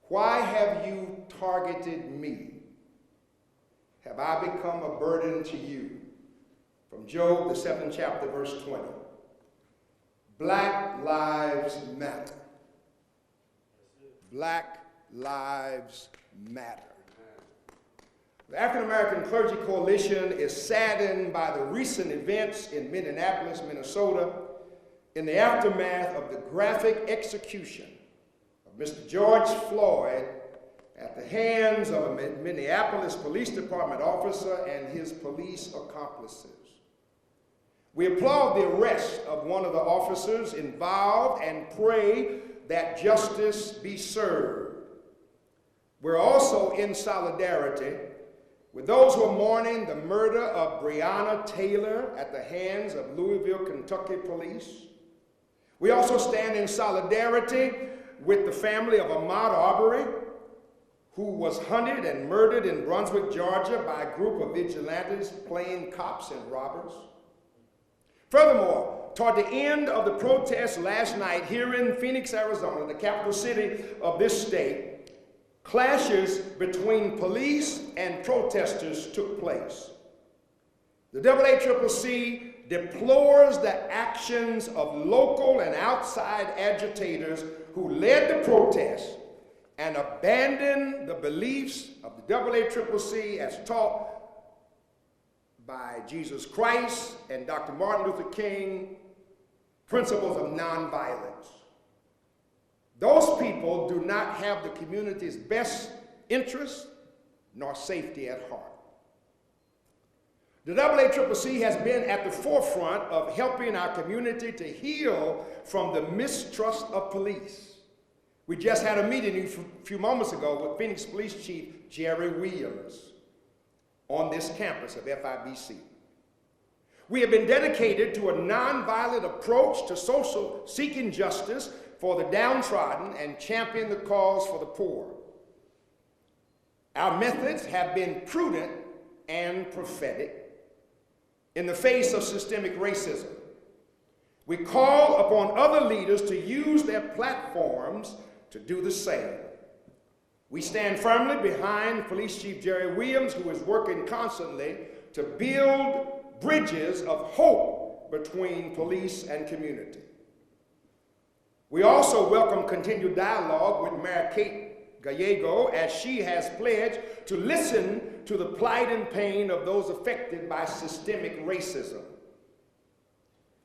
Why have you targeted me? Have I become a burden to you? From Job, the 7th chapter, verse 20. Black lives matter. Black lives matter. The African American Clergy Coalition is saddened by the recent events in Minneapolis, Minnesota, in the aftermath of the graphic execution of Mr. George Floyd at the hands of a Minneapolis Police Department officer and his police accomplices. We applaud the arrest of one of the officers involved and pray that justice be served. We're also in solidarity with those who are mourning the murder of Breonna Taylor at the hands of Louisville, Kentucky police. We also stand in solidarity with the family of Ahmaud Arbery, who was hunted and murdered in Brunswick, Georgia by a group of vigilantes playing cops and robbers. Furthermore, toward the end of the protest last night here in Phoenix, Arizona, the capital city of this state, clashes between police and protesters took place. The AACCC deplores the actions of local and outside agitators who led the protest and abandoned the beliefs of the AACCC as taught by Jesus Christ and Dr. Martin Luther King, principles of nonviolence. Those people do not have the community's best interest nor safety at heart. The AACCC has been at the forefront of helping our community to heal from the mistrust of police. We just had a meeting a few moments ago with Phoenix Police Chief Jerry Williams on this campus of FIBC. We have been dedicated to a nonviolent approach to seeking justice for the downtrodden and champion the cause for the poor. Our methods have been prudent and prophetic in the face of systemic racism. We call upon other leaders to use their platforms to do the same. We stand firmly behind Police Chief Jerry Williams, who is working constantly to build bridges of hope between police and community. We also welcome continued dialogue with Mayor Kate Gallego, as she has pledged to listen to the plight and pain of those affected by systemic racism.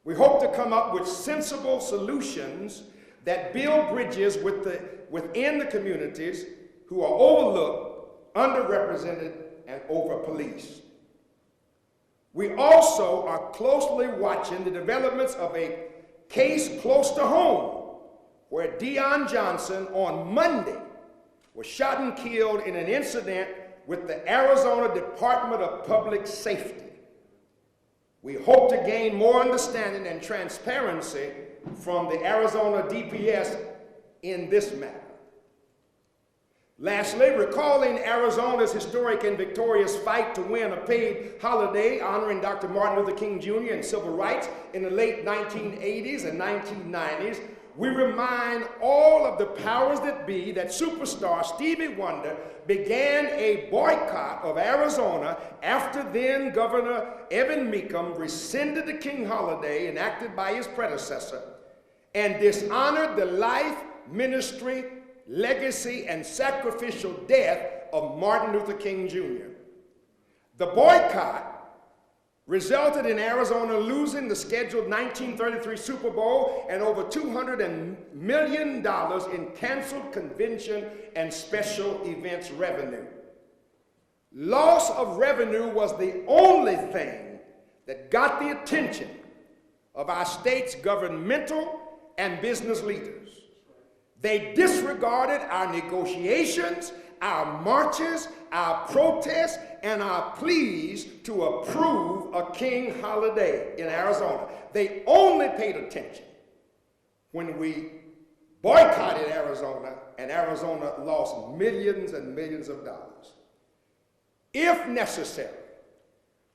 We hope to come up with sensible solutions that build bridges within the communities who are overlooked, underrepresented, and over-policed. We also are closely watching the developments of a case close to home, where Dion Johnson on Monday was shot and killed in an incident with the Arizona Department of Public Safety. We hope to gain more understanding and transparency from the Arizona DPS in this matter. Lastly, recalling Arizona's historic and victorious fight to win a paid holiday honoring Dr. Martin Luther King Jr. and civil rights in the late 1980s and 1990s, we remind all of the powers that be that superstar Stevie Wonder began a boycott of Arizona after then Governor Evan Mecham rescinded the King holiday enacted by his predecessor and dishonored the life, ministry, legacy, and sacrificial death of Martin Luther King Jr. The boycott resulted in Arizona losing the scheduled 1933 Super Bowl and over $200 million in canceled convention and special events revenue. Loss of revenue was the only thing that got the attention of our state's governmental and business leaders. They disregarded our negotiations, our marches, our protests, and our pleas to approve a King holiday in Arizona. They only paid attention when we boycotted Arizona, and Arizona lost millions and millions of dollars. If necessary,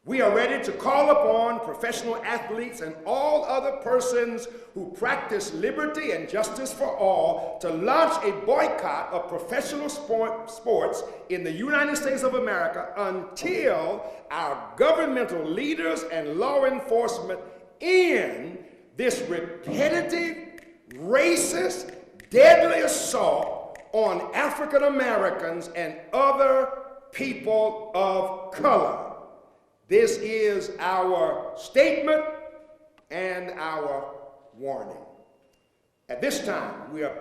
We are ready to call upon professional athletes and all other persons who practice liberty and justice for all to launch a boycott of professional sports in the United States of America until our governmental leaders and law enforcement end this repetitive, racist, deadly assault on African Americans and other people of color. This is our statement and our warning. At this time, we are